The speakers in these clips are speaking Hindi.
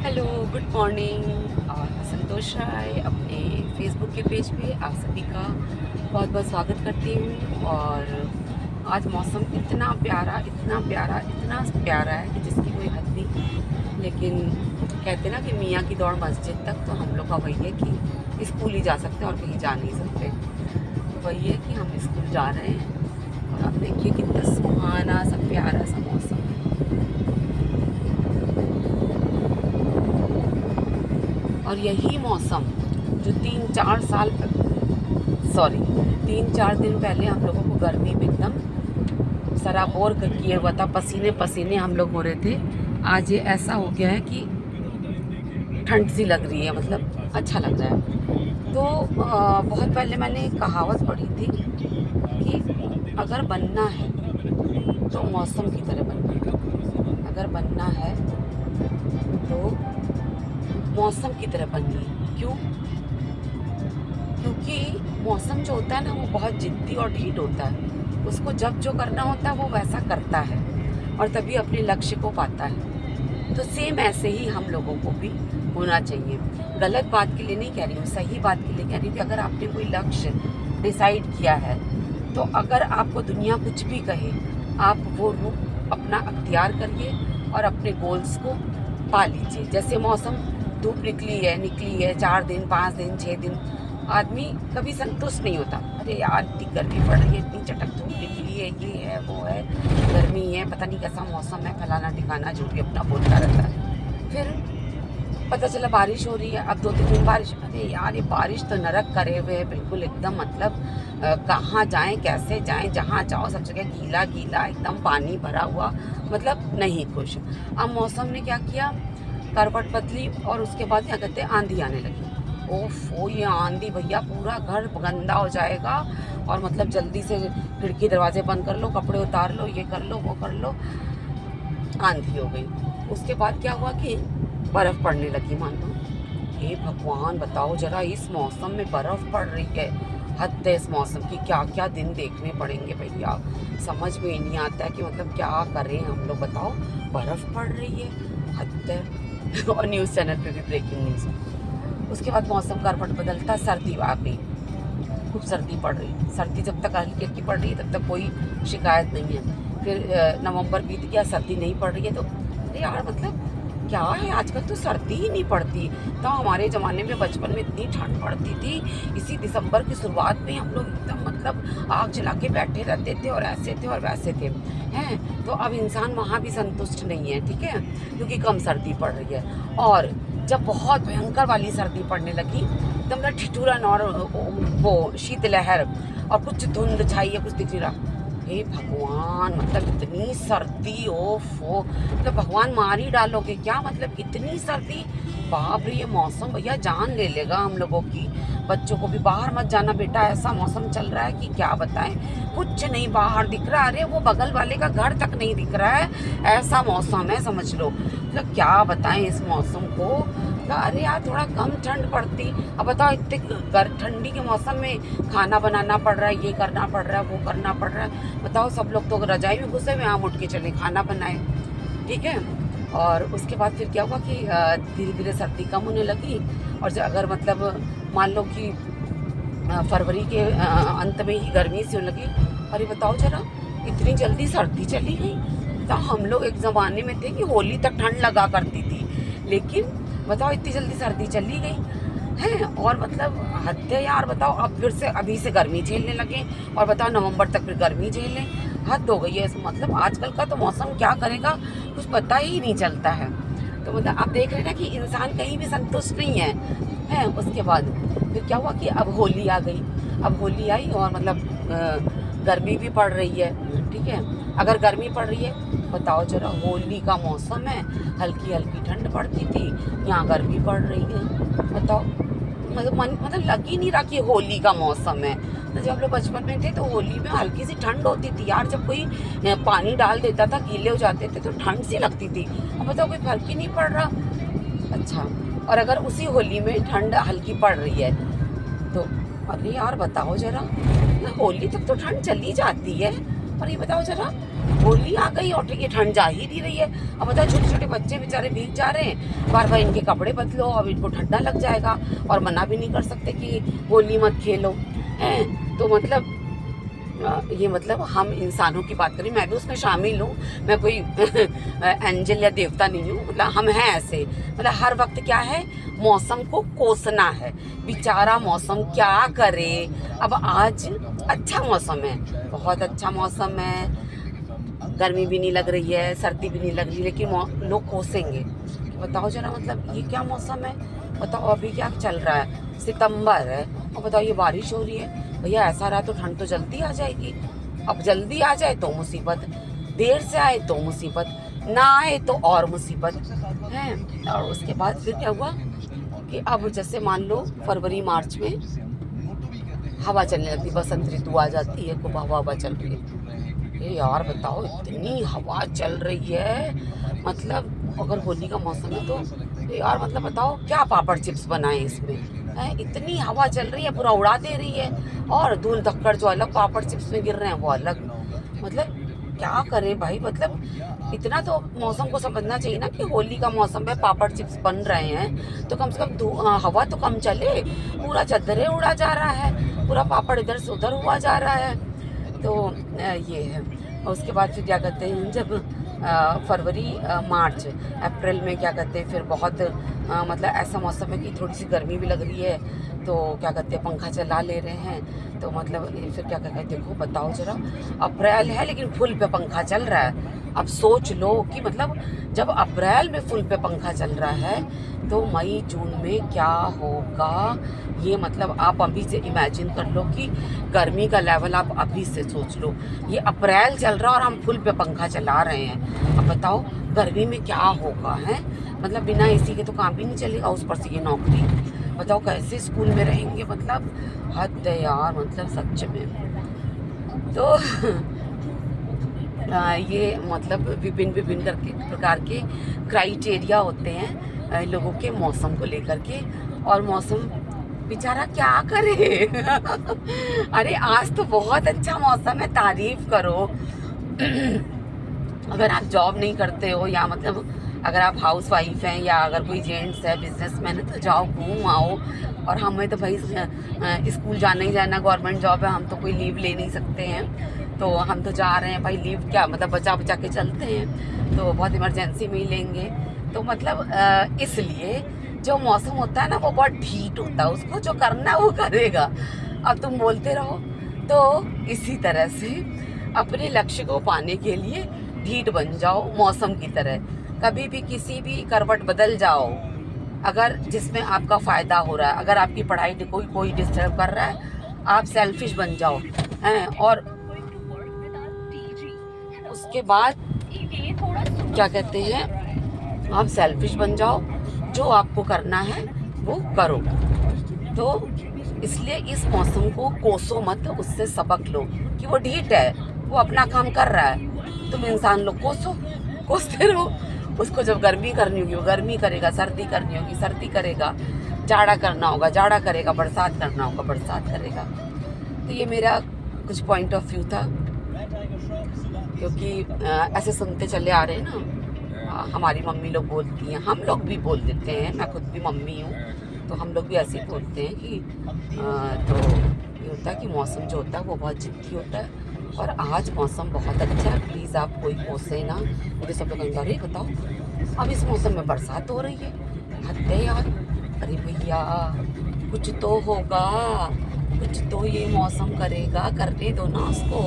Hello, good morning. और संतोष राय अपने फेसबुक के पेज पे आप सभी का बहुत बहुत स्वागत करती हूँ। और आज मौसम इतना प्यारा, इतना प्यारा, इतना प्यारा है कि जिसकी कोई हद नहीं। लेकिन कहते ना कि मियाँ की दौड़ मस्जिद तक, तो हम लोग का वही है कि स्कूल ही जा सकते हैं और कहीं जा नहीं सकते। तो वही है कि हम स्कूल जा रहे हैं और आप देखिए कितना सुहाना सा प्यारा सा मौसम है। और यही मौसम जो 3-4 दिन पहले हम लोगों को गर्मी में एकदम सराबोर किए हुआ था, पसीने पसीने हम लोग हो रहे थे, आज ये ऐसा हो गया है कि ठंड सी लग रही है, मतलब अच्छा लग रहा है। तो बहुत पहले मैंने एक कहावत पढ़ी थी कि अगर बनना है तो मौसम की तरह बनना है, अगर बनना है तो मौसम की तरह बनिए। क्यों? क्योंकि मौसम जो होता है ना, वो बहुत जिद्दी और ढीठ होता है। उसको जब जो करना होता है वो वैसा करता है और तभी अपने लक्ष्य को पाता है। तो सेम ऐसे ही हम लोगों को भी होना चाहिए। गलत बात के लिए नहीं कह रही हूँ, सही बात के लिए कह रही हूँ कि अगर आपने कोई लक्ष्य डिसाइड किया है, तो अगर आपको दुनिया कुछ भी कहे, आप वो रुख अपना अख्तियार करिए और अपने गोल्स को पा लीजिए। जैसे मौसम, धूप निकली है 4 दिन, 5 दिन, 6 दिन, आदमी कभी संतुष्ट नहीं होता। अरे यार, इतनी गर्मी पड़ रही है, इतनी चटक धूप निकली है, ये है वो है, गर्मी है, पता नहीं कैसा मौसम है, फलाना ठिकाना, जो भी अपना बोलता रहता है। फिर पता चला बारिश हो रही है, अब 2-3 दिन बारिश। अरे यार, ये बारिश तो नरक करे हुए है बिल्कुल एकदम, मतलब कहाँ जाएं, कैसे जाएं, जहाँ जाओ सब जगह गीला गीला, एकदम पानी भरा हुआ, मतलब नहीं खुश। अब मौसम ने क्या किया, करवट बदली और उसके बाद क्या कहते हैं, आंधी आने लगी। ओफो, ये आंधी भैया, पूरा घर गंदा हो जाएगा और मतलब जल्दी से खिड़की दरवाजे बंद कर लो, कपड़े उतार लो, ये कर लो, वो कर लो। आंधी हो गई। उसके बाद क्या हुआ कि बर्फ़ पड़ने लगी मानो। हे भगवान, बताओ जरा, इस मौसम में बर्फ़ पड़ रही है। हद है इस मौसम की, क्या क्या दिन देखने पड़ेंगे भैया, समझ में ही नहीं आता है कि मतलब क्या करें हम लोग। बताओ, बर्फ़ पड़ रही है, हद है। और न्यूज़ चैनल पे भी ब्रेकिंग न्यूज़। उसके बाद मौसम करवट बदलता, सर्दी आ गई, खूब सर्दी पड़ रही। सर्दी जब तक हल्की हल्की पड़ रही है तब तक कोई शिकायत नहीं है। फिर नवंबर बीत गया, सर्दी नहीं पड़ रही है, तो अरे यार, मतलब क्या है, आजकल तो सर्दी ही नहीं पड़ती। तो हमारे ज़माने में बचपन में इतनी ठंड पड़ती थी, इसी दिसंबर की शुरुआत में हम लोग एकदम मतलब आग जला के बैठे रहते थे और ऐसे थे और वैसे थे हैं। तो अब इंसान वहाँ भी संतुष्ट नहीं है, ठीक है, क्योंकि कम सर्दी पड़ रही है। और जब बहुत भयंकर वाली सर्दी पड़ने लगी, एकदम ना ठिठुरन और वो शीतलहर और कुछ धुंध छाई है, कुछ दिख नहीं रहा। हे भगवान, मतलब इतनी सर्दी, ओफो, मतलब भगवान मार ही डालोगे क्या, मतलब इतनी सर्दी, बाप रे। ये मौसम भैया जान ले लेगा हम लोगों की। बच्चों को भी बाहर मत जाना बेटा, ऐसा मौसम चल रहा है कि क्या बताएं, कुछ नहीं बाहर दिख रहा। अरे वो बगल वाले का घर तक नहीं दिख रहा है, ऐसा मौसम है, समझ लो। मतलब क्या बताएं इस मौसम को। तो अरे यार, थोड़ा कम ठंड पड़ती। अब बताओ, इतने ठंडी के मौसम में खाना बनाना पड़ रहा है, ये करना पड़ रहा है, वो करना पड़ रहा है। बताओ, सब लोग तो रजाई में घुसे हुए, हम उठ के चले खाना बनाए, ठीक है। और उसके बाद फिर क्या हुआ कि धीरे धीरे सर्दी कम होने लगी। और जो अगर मतलब मान लो कि फरवरी के अंत में ही गर्मी सी होने लगी। अरे बताओ जरा, इतनी जल्दी सर्दी चली गई। तो हम लोग एक ज़माने में थे कि होली तक ठंड लगा करती थी, लेकिन बताओ इतनी जल्दी सर्दी चली गई है। और मतलब हद है यार, बताओ, अब फिर से अभी से गर्मी झेलने लगे और बताओ नवंबर तक फिर गर्मी झेलें। हद हो गई है, मतलब आजकल का तो मौसम क्या करेगा कुछ पता ही नहीं चलता है। तो मतलब आप देख रहे हैं ना कि इंसान कहीं भी संतुष्ट नहीं है। उसके बाद फिर क्या हुआ कि अब होली आ गई। अब होली आई और मतलब गर्मी भी पड़ रही है, ठीक है। अगर गर्मी पड़ रही है, बताओ जरा, होली का मौसम है, हल्की हल्की ठंड पड़ती थी, यहाँ गर्मी पड़ रही है। बताओ, मतलब लग ही नहीं रहा कि होली का मौसम है। तो जब हम लोग बचपन में थे तो होली में हल्की सी ठंड होती थी यार, जब कोई पानी डाल देता था, गीले हो जाते थे तो ठंड सी लगती थी। अब बताओ, कोई फर्क ही नहीं पड़ रहा। अच्छा, और अगर उसी होली में ठंड हल्की पड़ रही है तो अरे यार बताओ जरा, होली तक तो ठंड चली जाती है पर ये बताओ जरा, होली आ गई और ये ठंड जा ही नहीं रही है। अब बताओ छोटे छोटे बच्चे बेचारे भीग जा रहे हैं, बार बार इनके कपड़े बदलो, अब इनको ठंडा लग जाएगा और मना भी नहीं कर सकते कि होली मत खेलो हैं। तो मतलब ये मतलब हम इंसानों की बात करें, मैं भी उसमें शामिल हूँ, मैं कोई एंजल या देवता नहीं हूँ, मतलब हम हैं ऐसे। मतलब हर वक्त क्या है, मौसम को कोसना है, बेचारा मौसम क्या करे। अब आज अच्छा मौसम है, बहुत अच्छा मौसम है, गर्मी भी नहीं लग रही है, सर्दी भी नहीं लग रही, लेकिन लोग कोसेंगे। बताओ जरा, मतलब ये क्या मौसम है। बताओ अभी क्या चल रहा है, सितंबर है, और बताओ ये बारिश हो रही है। भैया ऐसा रहा तो ठंड तो जल्दी आ जाएगी। अब जल्दी आ जाए तो मुसीबत, देर से आए तो मुसीबत, ना आए तो और मुसीबत है। और उसके बाद फिर क्या हुआ कि अब जैसे मान लो फरवरी मार्च में हवा चलने लगती, बसंत ऋतु आ जाती है, खूब हवा चल रही है। ये यार बताओ, इतनी हवा चल रही है, मतलब अगर होली का मौसम है तो यार मतलब बताओ क्या पापड़ चिप्स बनाए इसमें है। इतनी हवा चल रही है, पूरा उड़ा दे रही है, और धूल धक्कड़ जो अलग पापड़ चिप्स में गिर रहे हैं वो अलग। मतलब क्या करें भाई, मतलब इतना तो मौसम को समझना चाहिए ना कि होली का मौसम है, पापड़ चिप्स बन रहे हैं तो कम से कम हवा तो कम चले। पूरा चद्दरें उड़ा जा रहा है, पूरा पापड़ इधर से उधर हुआ जा रहा है। तो ये है। और उसके बाद फिर क्या कहते हैं, जब फरवरी मार्च अप्रैल में क्या कहते हैं, फिर बहुत मतलब ऐसा मौसम है कि थोड़ी सी गर्मी भी लग रही है, तो क्या कहते हैं पंखा चला ले रहे हैं। तो मतलब फिर क्या कहते हैं, देखो बताओ जरा, अप्रैल है लेकिन फुल पे पंखा चल रहा है। अब सोच लो कि मतलब जब अप्रैल में फुल पे पंखा चल रहा है तो मई जून में क्या होगा। ये मतलब आप अभी से इमेजिन कर लो कि गर्मी का लेवल आप अभी से सोच लो। ये अप्रैल चल रहा है और हम फुल पे पंखा चला रहे हैं। अब बताओ गर्मी में क्या होगा है, मतलब बिना एसी के तो काम भी नहीं चलेगा, उस पर से ये नौकरी, बताओ कैसे स्कूल में रहेंगे। मतलब हद है यार, मतलब सच में। तो ये मतलब विभिन्न करके प्रकार के क्राइटेरिया होते हैं लोगों के मौसम को लेकर के, और मौसम बेचारा क्या करे। अरे आज तो बहुत अच्छा मौसम है, तारीफ करो। अगर आप जॉब नहीं करते हो, या मतलब अगर आप हाउस वाइफ हैं, या अगर कोई जेंट्स है बिजनेसमैन है, तो जाओ घूम आओ। और हमें तो भाई स्कूल जाना ही जाना, गवर्नमेंट जॉब है, हम तो कोई लीव ले नहीं सकते हैं, तो हम तो जा रहे हैं भाई। लीव क्या मतलब बचा बचा के चलते हैं, तो बहुत इमरजेंसी में ही लेंगे। तो मतलब इसलिए जो मौसम होता है ना वो बहुत ढीठ होता है, उसको जो करना है वो करेगा। अब तुम बोलते रहो। तो इसी तरह से अपने लक्ष्य को पाने के लिए ढीठ बन जाओ मौसम की तरह, कभी भी किसी भी करवट बदल जाओ अगर जिसमें आपका फ़ायदा हो रहा है। अगर आपकी पढ़ाई कोई डिस्टर्ब कर रहा है, आप सेल्फिश बन जाओ हैं। और उसके बाद क्या कहते हैं, आप सेल्फिश बन जाओ, जो आपको करना है वो करो। तो इसलिए इस मौसम को कोसो मत, उससे सबक लो कि वो ढीठ है, वो अपना काम कर रहा है। तुम इंसान लोग कोसते रहो उसको। जब गर्मी करनी होगी वो गर्मी करेगा, सर्दी करनी होगी सर्दी करेगा, जाड़ा करना होगा जाड़ा करेगा, बरसात करना होगा बरसात करेगा। तो ये मेरा कुछ पॉइंट ऑफ व्यू था, क्योंकि ऐसे सुनते चले आ रहे हैं ना, हमारी मम्मी लोग बोलती हैं, हम लोग भी बोल देते हैं, मैं खुद भी मम्मी हूँ, तो हम लोग भी ऐसे ही बोलते हैं कि तो ये होता है कि मौसम जो होता है वो बहुत जिद्दी होता है। और आज मौसम बहुत अच्छा है, प्लीज़ आप कोई कोसे ना। मुझे सब लोग कहेंगे अरे बताओ अब इस मौसम में बरसात हो रही है, हद है यार। अरे भैया कुछ तो होगा, कुछ तो ये मौसम करेगा, करने दो ना उसको।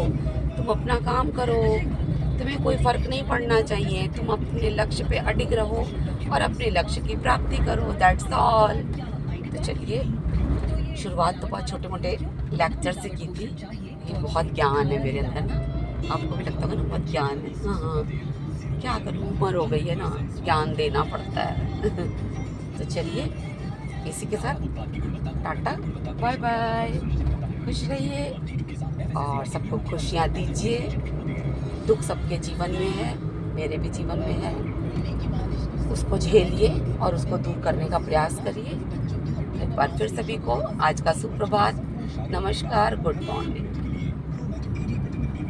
तुम अपना काम करो, तुम्हें कोई फ़र्क नहीं पड़ना चाहिए, तुम अपने लक्ष्य पे अडिग रहो और अपने लक्ष्य की प्राप्ति करो, दैट्स ऑल। तो चलिए, शुरुआत तो बहुत छोटे मोटे लेक्चर से की थी, ये बहुत ज्ञान है मेरे अंदर ना, आपको भी लगता होगा ना बहुत ज्ञान है। हाँ, क्या करूँ, उम्र हो गई है ना, ज्ञान देना पड़ता है। तो चलिए, इसी के साथ टाटा बाय बाय, खुश रहिए और सबको खुशियाँ दीजिए। दुख सबके जीवन में है, मेरे भी जीवन में है, उसको झेलिए और उसको दूर करने का प्रयास करिए। एक बार फिर सभी को आज का सुप्रभात, नमस्कार, गुड मॉर्निंग।